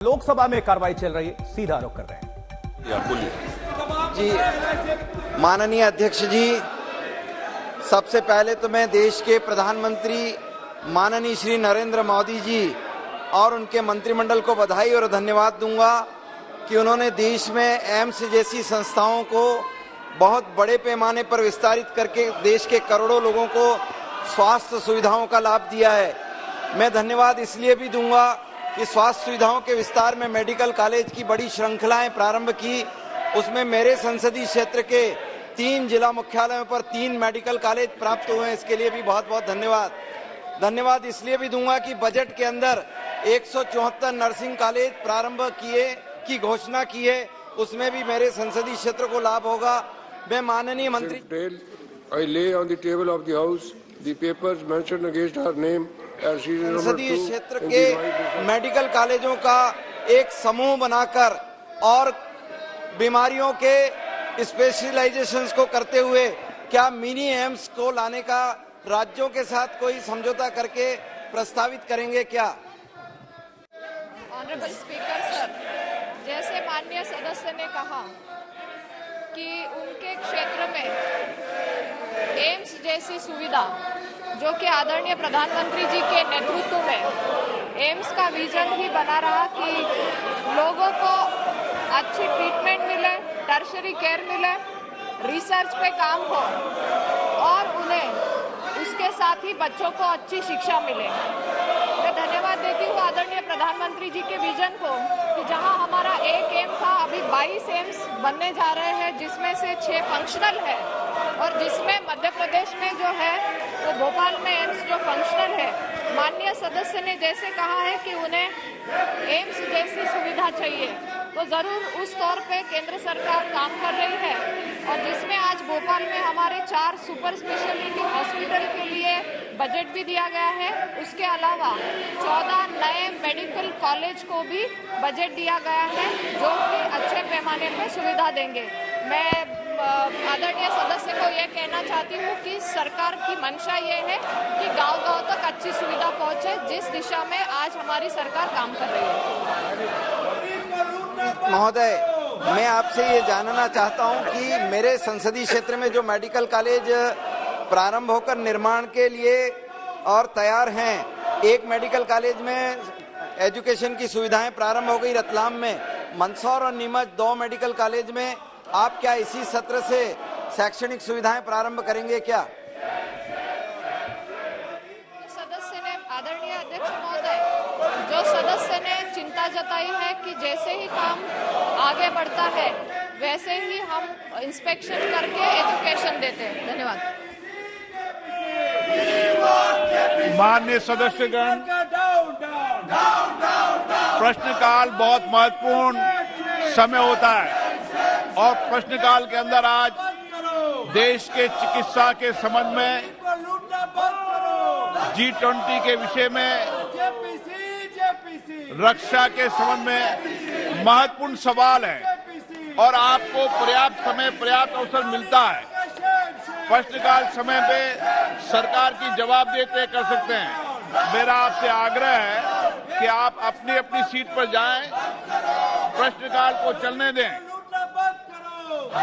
लोकसभा में कार्रवाई चल रही है, सीधा रुख कर रहे हैं जी। माननीय अध्यक्ष जी, सबसे पहले तो मैं देश के प्रधानमंत्री माननीय श्री नरेंद्र मोदी जी और उनके मंत्रिमंडल को बधाई और धन्यवाद दूंगा कि उन्होंने देश में एम्स जैसी संस्थाओं को बहुत बड़े पैमाने पर विस्तारित करके देश के करोड़ों लोगों को स्वास्थ्य सुविधाओं का लाभ दिया है। मैं धन्यवाद इसलिए भी दूंगा कि स्वास्थ्य सुविधाओं के विस्तार में मेडिकल कॉलेज की बड़ी श्रृंखलाएं प्रारंभ की, उसमें मेरे संसदीय क्षेत्र के 3 जिला मुख्यालयों पर 3 मेडिकल कॉलेज प्राप्त हुए हैं। इसके लिए भी बहुत बहुत धन्यवाद इसलिए भी दूंगा कि बजट के अंदर 174 नर्सिंग कॉलेज प्रारंभ किए की घोषणा की है, उसमें भी मेरे संसदीय क्षेत्र को लाभ होगा। मैं माननीय मंत्री I lay on the table of the House the papers mentioned against her name as serial number 2 संसदीय क्षेत्र के मेडिकल कॉलेजों का एक समूह बनाकर और बीमारियों के स्पेशलाइजेशंस को करते हुए क्या मिनी एम्स को लाने का राज्यों के साथ कोई समझौता करके प्रस्तावित करेंगे क्या? ऑनरेबल स्पीकर सर, जैसे माननीय सदस्य ने कहा कि उनके क्षेत्र में एम्स जैसी सुविधा, जो कि आदरणीय प्रधानमंत्री जी के नेतृत्व में एम्स का विजन ही बना रहा कि लोगों को अच्छी ट्रीटमेंट मिले, टर्शरी केयर मिले, रिसर्च पे काम हो और उन्हें उसके साथ ही बच्चों को अच्छी शिक्षा मिले। मैं धन्यवाद देती हूँ आदरणीय प्रधानमंत्री जी के विजन को कि जहां हमारा एक एम्स था, अभी 22 एम्स बनने जा रहे हैं, जिसमें से 6 फंक्शनल है और जिसमें मध्य प्रदेश में जो है वो भोपाल में एम्स जो फंक्शनल है। माननीय सदस्य ने जैसे कहा है कि उन्हें एम्स जैसी सुविधा चाहिए, तो जरूर उस तौर पे केंद्र सरकार काम कर रही है और जिसमें आज भोपाल में हमारे 4 सुपर स्पेशलिटी हॉस्पिटल के लिए बजट भी दिया गया है। उसके अलावा 14 नए मेडिकल कॉलेज को भी बजट दिया गया है, जो कि अच्छे पैमाने पर सुविधा देंगे। मैं आदरणीय सदस्य को ये कहना चाहती हूँ कि सरकार की मंशा ये है कि गांव-गांव तक अच्छी सुविधा पहुँचे, जिस दिशा में आज हमारी सरकार काम कर रही है। महोदय, मैं आपसे ये जानना चाहता हूं कि मेरे संसदीय क्षेत्र में जो मेडिकल कॉलेज प्रारंभ होकर निर्माण के लिए और तैयार हैं, एक मेडिकल कॉलेज में एजुकेशन की सुविधाएं प्रारंभ हो गई रतलाम में, मंदसौर और नीमच 2 मेडिकल कॉलेज में आप क्या इसी सत्र से शैक्षणिक सुविधाएं प्रारंभ करेंगे क्या? सदस्य ने, आदरणीय अध्यक्ष महोदय, जो सदस्य ने चिंता जताई है कि जैसे ही काम आगे बढ़ता है वैसे ही हम इंस्पेक्शन करके एजुकेशन देते हैं। धन्यवाद। माननीय सदस्यगण, प्रश्नकाल बहुत महत्वपूर्ण समय होता है और प्रश्नकाल के अंदर आज देश के चिकित्सा के संबंध में G20 के विषय में, रक्षा के संबंध में महत्वपूर्ण सवाल है और आपको पर्याप्त समय, पर्याप्त अवसर मिलता है। प्रश्नकाल समय पे सरकार की जवाब देते कर सकते हैं। मेरा आपसे आग्रह है कि आप अपनी अपनी सीट पर जाएं, प्रश्नकाल को चलने दें।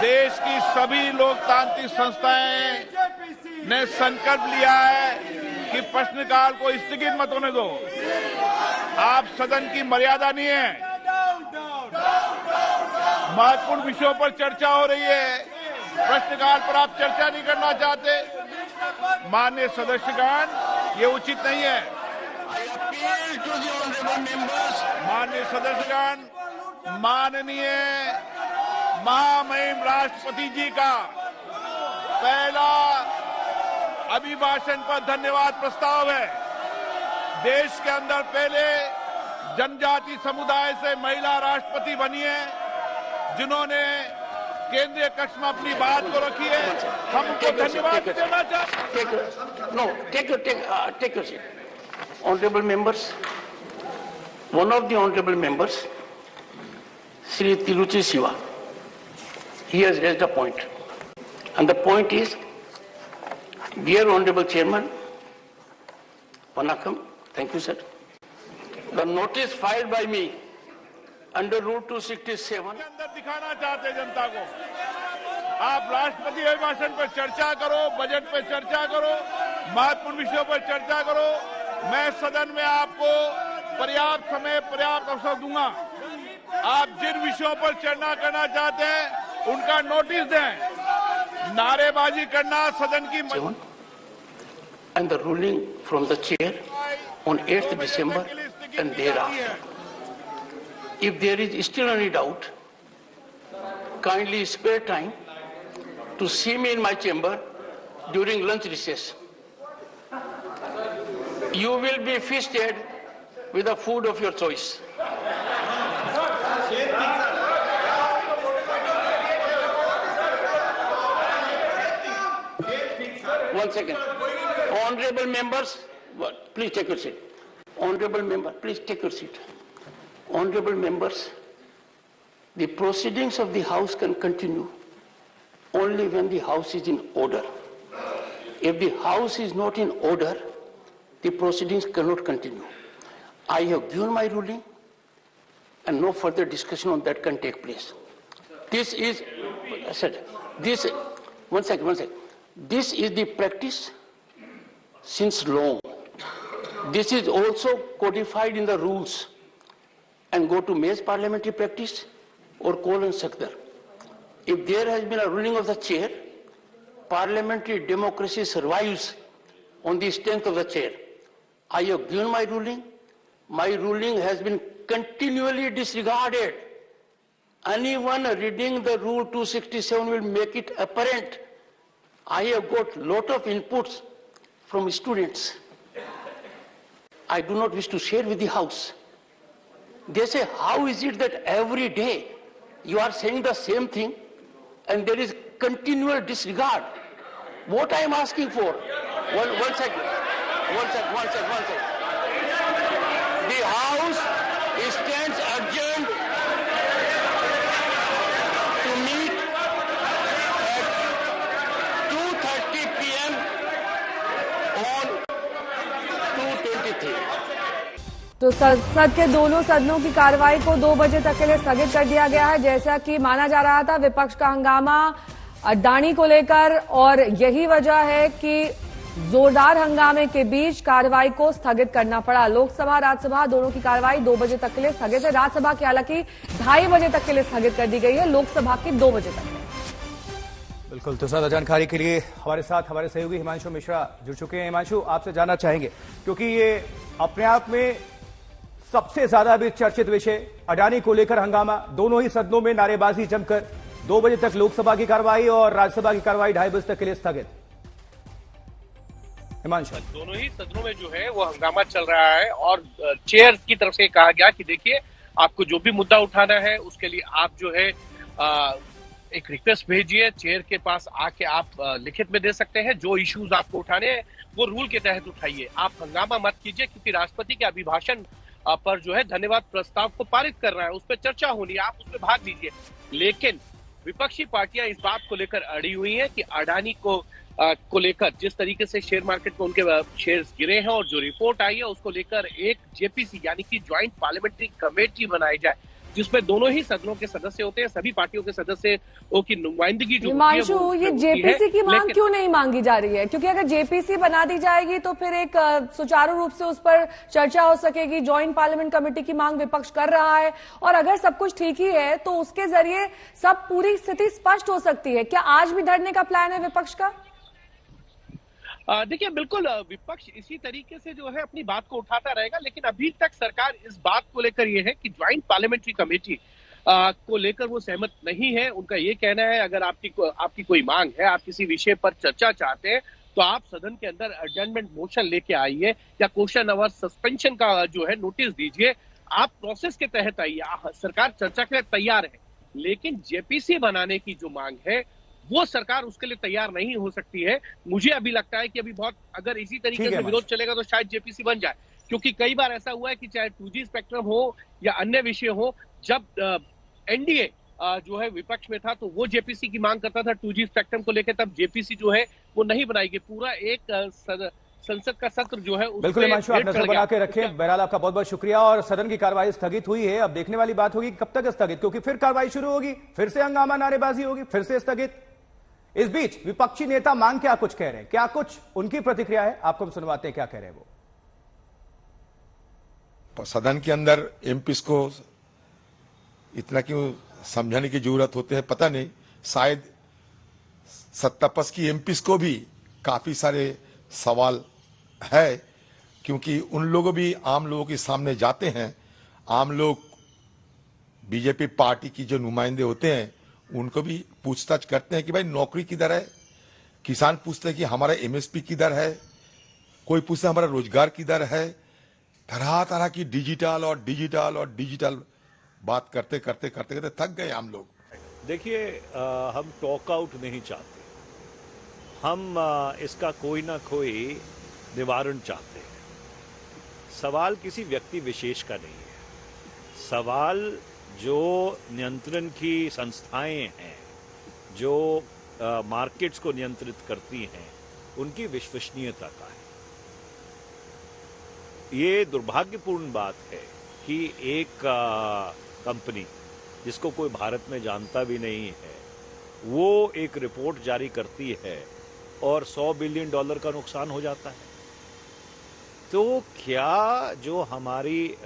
देश की सभी लोकतांत्रिक संस्थाएं ने संकल्प लिया है कि प्रश्नकाल को स्थगित मत होने दो। आप सदन की मर्यादा नहीं है, महत्वपूर्ण विषयों पर चर्चा हो रही है, प्रश्नकाल पर आप चर्चा नहीं करना चाहते। माननीय सदस्यगण, ये उचित नहीं है। माननीय सदस्यगण, माननीय महामहिम राष्ट्रपति जी का पहला अभिभाषण पर धन्यवाद प्रस्ताव है। देश के अंदर पहले जनजाति समुदाय से महिला राष्ट्रपति बनी है, जिन्होंने केंद्रीय कक्ष में अपनी बात को रखी है। हम उनको धन्यवाद देना चाहते हैं। Take your seat. Honorable members, one of the honorable members, Sri Tiruchi Siva, he has raised a point, and the point is, dear Honorable Chairman, Vanakkam, thank you, sir. The notice filed by me under Rule 267. के अंदर दिखाना चाहते जनता को। आप राष्ट्रपति अभिभाषण पर चर्चा करो, बजट पर चर्चा करो, महत्वपूर्ण विषयों पर चर्चा करो। मैं सदन में आपको पर्याप्त समय, पर्याप्त अवसर दूंगा। आप जिन विषयों पर चर्चा करना चाहते हैं उनका नोटिस दें। नारेबाजी करना सदन की And the ruling from the chair on 8th December and thereafter. If there is still any doubt, kindly spare time to see me in my chamber during lunch recess. You will be feasted with the food of your choice. One second. Honorable members, please take your seat. Honorable member, please take your seat. Honorable members, the proceedings of the House can continue only when the House is in order. If the House is not in order, the proceedings cannot continue. I have given my ruling and no further discussion on that can take place. This is, one second. This is the practice since long. This is also codified in the rules and go to May's parliamentary practice or call and Sakdar. If there has been a ruling of the chair, parliamentary democracy survives on the strength of the chair. I have given my ruling. My ruling has been continually disregarded. Anyone reading the Rule 267 will make it apparent. I have got lot of inputs from students. I do not wish to share with the House. They say, how is it that every day you are saying the same thing and there is continual disregard? What I am asking for, one second. The House stands adjourned to meet at 2:30 p.m. on 2/23. तो संसद के दोनों सदनों की कार्रवाई को 2 बजे तक के लिए स्थगित कर दिया गया है। जैसा कि माना जा रहा था, विपक्ष का हंगामा अडानी को लेकर, और यही वजह है कि जोरदार हंगामे के बीच कार्रवाई को स्थगित करना पड़ा। लोकसभा राज्यसभा दोनों की कार्रवाई 2 बजे तक के लिए स्थगित है। राज्यसभा की हालांकि 2:30 बजे तक के लिए स्थगित कर दी गई है, लोकसभा की 2 बजे तक। बिल्कुल, तो ज्यादा जानकारी के लिए हमारे साथ हमारे सहयोगी हिमांशु मिश्रा जुड़ चुके हैं। हिमांशु, आपसे जानना चाहेंगे, क्योंकि ये अपने आप में सबसे ज्यादा अभी चर्चित विषय अडानी को लेकर हंगामा, दोनों ही सदनों में नारेबाजी जमकर 2 बजे तक लोकसभा की कार्रवाई और राज्यसभा की कार्रवाई 2:30 बजे तक के लिए स्थगित। हिमांशु, दोनों ही सदनों में जो है वो हंगामा चल रहा है और चेयर की तरफ से कहा गया कि देखिए, आपको जो भी मुद्दा उठाना है उसके लिए आप जो है एक रिक्वेस्ट भेजिए, चेयर के पास आके आप लिखित में दे सकते हैं। जो इश्यूज आपको उठाने हैं वो रूल के तहत उठाइए, आप हंगामा मत कीजिए, क्योंकि राष्ट्रपति के अभिभाषण पर जो है धन्यवाद प्रस्ताव को पारित कर रहा है, उस पर चर्चा होनी है, आप उसमें भाग लीजिए। लेकिन विपक्षी पार्टियां इस बात को लेकर अड़ी हुई हैं कि अडानी को लेकर जिस तरीके से शेयर मार्केट में उनके शेयर्स गिरे हैं और जो रिपोर्ट आई है उसको लेकर एक जेपीसी यानी कि ज्वाइंट पार्लियामेंट्री कमेटी बनाई जाए, जिसमें दोनों ही सदनों के सदस्य होते हैं, सभी पार्टियों के सदस्यों की नुमाइंदगी जो हिमांशु, ये जेपीसी की मांग क्यों नहीं मांगी जा रही है? क्योंकि अगर जेपीसी बना दी जाएगी तो फिर एक सुचारू रूप से उस पर चर्चा हो सकेगी। ज्वाइंट पार्लियामेंट कमेटी की मांग विपक्ष कर रहा है, और अगर सब कुछ ठीक ही है तो उसके जरिए सब पूरी स्थिति स्पष्ट हो सकती है। क्या आज भी धरने का प्लान है विपक्ष का? देखिए, बिल्कुल विपक्ष इसी तरीके से जो है अपनी बात को उठाता रहेगा, लेकिन अभी तक सरकार इस बात को लेकर ये है कि ज्वाइंट पार्लियामेंट्री कमेटी को लेकर वो सहमत नहीं है। उनका ये कहना है, अगर आपकी कोई मांग है, आप किसी विषय पर चर्चा चाहते हैं, तो आप सदन के अंदर एडजर्नमेंट मोशन लेके आइए या क्वेश्चन आवर सस्पेंशन का जो है नोटिस दीजिए, आप प्रोसेस के तहत आइए। सरकार चर्चा के लिए तैयार है, लेकिन जेपीसी बनाने की जो मांग है वो सरकार उसके लिए तैयार नहीं हो सकती है। मुझे अभी लगता है कि अभी बहुत, अगर इसी तरीके से विरोध चलेगा तो शायद जेपीसी बन जाए, क्योंकि कई बार ऐसा हुआ है कि चाहे 2G स्पेक्ट्रम हो या अन्य विषय हो, जब एनडीए जो है विपक्ष में था तो वो जेपीसी की मांग करता था 2G स्पेक्ट्रम को लेकर, तब जेपीसी जो है वो नहीं बनाई गई। पूरा एक संसद का सत्र जो है बिल्कुल हिमांशु, आप नजर बना के रखें। बहरहाल आपका बहुत बहुत शुक्रिया। और सदन की कार्रवाई स्थगित हुई है। अब देखने वाली बात होगी कब तक स्थगित, क्योंकि फिर कार्रवाई शुरू होगी, फिर से हंगामा नारेबाजी होगी, फिर से स्थगित। इस बीच विपक्षी नेता मांग क्या कुछ कह रहे हैं, क्या कुछ उनकी प्रतिक्रिया है, आपको हम सुनवाते हैं क्या कह रहे हैं वो। सदन के अंदर एमपीस को इतना क्यों समझाने की जरूरत होती है पता नहीं। शायद सत्तापक्ष की एमपीस को भी काफी सारे सवाल है, क्योंकि उन लोगों भी आम लोगों के सामने जाते हैं। आम लोग बीजेपी पार्टी की जो नुमाइंदे होते हैं उनको भी पूछताछ करते हैं कि भाई नौकरी किधर है। किसान पूछते हैं कि हमारा एमएसपी किधर है, कोई पूछता है हमारा रोजगार किधर है। तरह तरह की डिजिटल बात करते करते थक गए हम लोग। देखिए, हम टॉक आउट नहीं चाहते, हम इसका कोई ना कोई निवारण चाहते हैं। सवाल किसी व्यक्ति विशेष का नहीं है। सवाल जो नियंत्रण की संस्थाएं हैं, जो मार्केट्स को नियंत्रित करती हैं, उनकी विश्वसनीयता का है। ये दुर्भाग्यपूर्ण बात है कि एक कंपनी जिसको कोई भारत में जानता भी नहीं है, वो एक रिपोर्ट जारी करती है और $100 बिलियन का नुकसान हो जाता है। तो क्या जो हमारी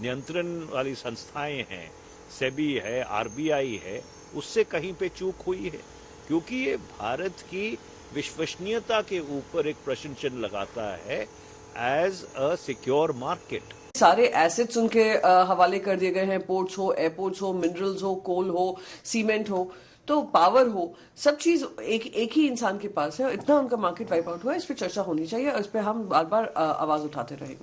नियंत्रण वाली संस्थाएं हैं, सेबी है, आरबीआई है, उससे कहीं पे चूक हुई है? क्योंकि ये भारत की विश्वसनीयता के ऊपर एक प्रश्न चिन्ह लगाता है एज अ सिक्योर मार्केट। सारे एसेट्स उनके हवाले कर दिए गए हैं, पोर्ट्स हो, एयरपोर्ट्स हो, मिनरल्स हो, कोल हो, सीमेंट हो, तो पावर हो, सब चीज एक ही इंसान के पास है। इतना उनका मार्केट वाइप आउट हुआ है, इस पर चर्चा होनी चाहिए और इस पर हम बार बार आवाज उठाते रहेंगे।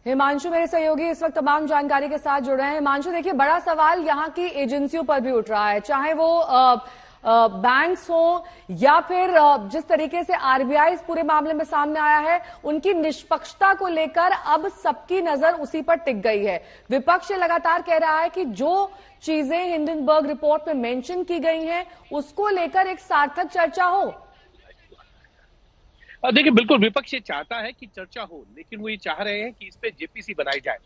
हिमांशु मेरे सहयोगी इस वक्त तमाम जानकारी के साथ जुड़ रहे हैं। हिमांशु, देखिए, बड़ा सवाल यहाँ की एजेंसियों पर भी उठ रहा है, चाहे वो बैंक्स हो या फिर जिस तरीके से आरबीआई इस पूरे मामले में सामने आया है, उनकी निष्पक्षता को लेकर अब सबकी नजर उसी पर टिक गई है। विपक्ष लगातार कह रहा है कि जो चीजें हिंडनबर्ग रिपोर्ट में मेंशन की गई हैं, उसको लेकर एक सार्थक चर्चा हो। देखिए, बिल्कुल विपक्ष ये चाहता है कि चर्चा हो, लेकिन वो ये चाह रहे हैं कि इस पे जेपीसी बनाई जाए,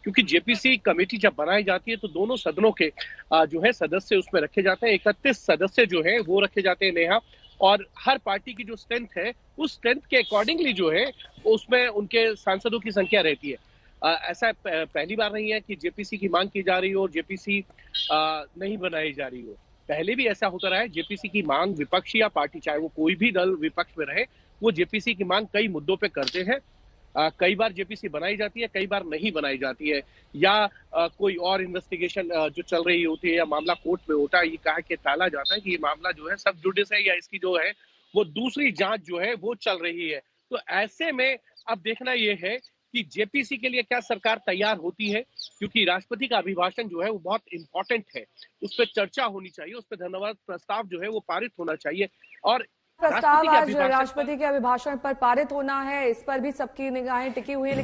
क्योंकि जेपीसी कमेटी जब बनाई जाती है तो दोनों सदनों के जो है सदस्य उसमें रखे जाते हैं। 31 सदस्य जो है वो रखे जाते हैं, नेहा, और हर पार्टी की जो स्ट्रेंथ है उस स्ट्रेंथ के अकॉर्डिंगली जो है उसमें उनके सांसदों की संख्या रहती है। ऐसा पहली बार नहीं है कि जेपीसी की मांग की जा रही हो और जेपीसी नहीं बनाई जा रही हो। पहले भी ऐसा होता रहा है, जेपीसी की मांग विपक्ष या पार्टी, चाहे वो कोई भी दल विपक्ष में रहे, वो जेपीसी की मांग कई मुद्दों पे करते हैं। कई बार जेपीसी बनाई जाती है, कई बार नहीं बनाई जाती है, या कोई और इन्वेस्टिगेशन जो चल रही होती है या मामला कोर्ट में होता है, ये कहा के टाला जाता है कि ये मामला जो है सब जुडिस है या इसकी जो है वो दूसरी जांच जो है वो चल रही है। तो ऐसे में अब देखना ये है कि जेपीसी के लिए क्या सरकार तैयार होती है, क्योंकि राष्ट्रपति का अभिभाषण जो है वो बहुत इंपॉर्टेंट है, उस पर चर्चा होनी चाहिए, उस पर धन्यवाद प्रस्ताव जो है वो पारित होना चाहिए। और प्रस्ताव आज राष्ट्रपति के अभिभाषण पर पारित होना है, इस पर भी सबकी निगाहें टिकी हुई है।